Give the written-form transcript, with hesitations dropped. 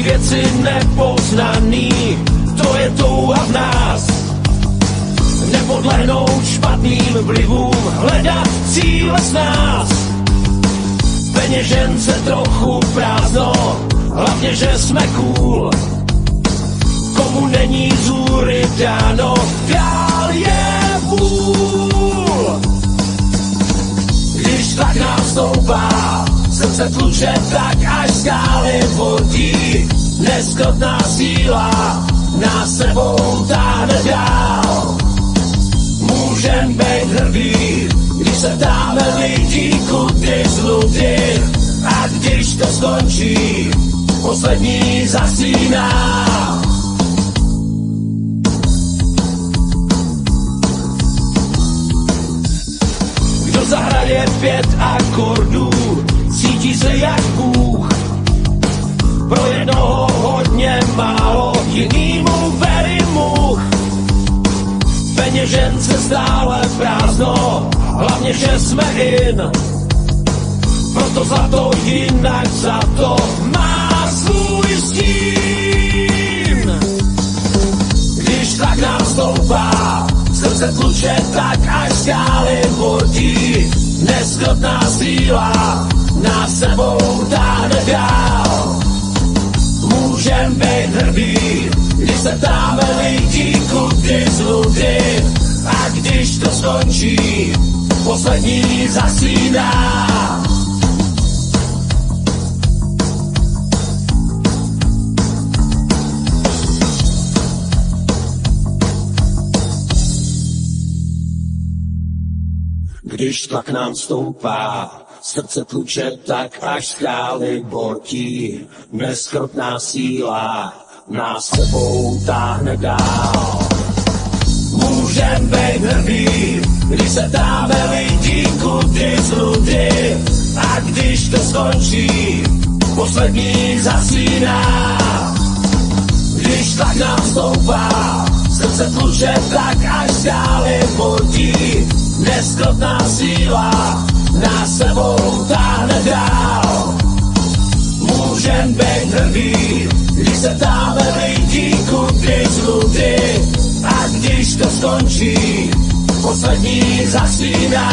věci nepoznaný, to je touha v nás. Nepodlehnout špatným vlivům, hledat cíle s nás. Peněžence trochu prázdno, hlavně, že jsme cool. Komu není zůry dáno, dál je vůl. Když tlak nám stoupá, srdce tluče tak, až skály vodí. Neskrotná síla nás sebou táhne dál. Můžem být hrdý, když se ptáme lidí, kudy zludy. A když to skončí, poslední zasíná. Kdo zahraje 5 akordů, cítí se jak Bůh. Pro jednoho hodně málo, jinýmu very much. Peněžence stále prázdno, hlavně, že jsme in. Proto zlato jinak za to má svůj stín. Když tlak nám stoupá, srdce tluče tak, až skály vodí. Neskrotná síla nás sebou táhne dál. Můžem být hrdý, když se ptáme lidí, kudy zludy. A když to skončí, poslední zasíná. Když tlak nám stoupá, srdce tluče tak, až skály bortí. Neskrotná síla nás sebou táhne dál. Můžem být hrdý, když se dáme lidí, kudy zludy. A když to skončí, poslední zasíná. Když tlak nám stoupá, srdce tluče tak, až skály bortí. Neskrotná síla nás sebou táhne dál. Můžem být hrdý, když se ptáme lidí, kudy zludy. A když to skončí, poslední zasíná.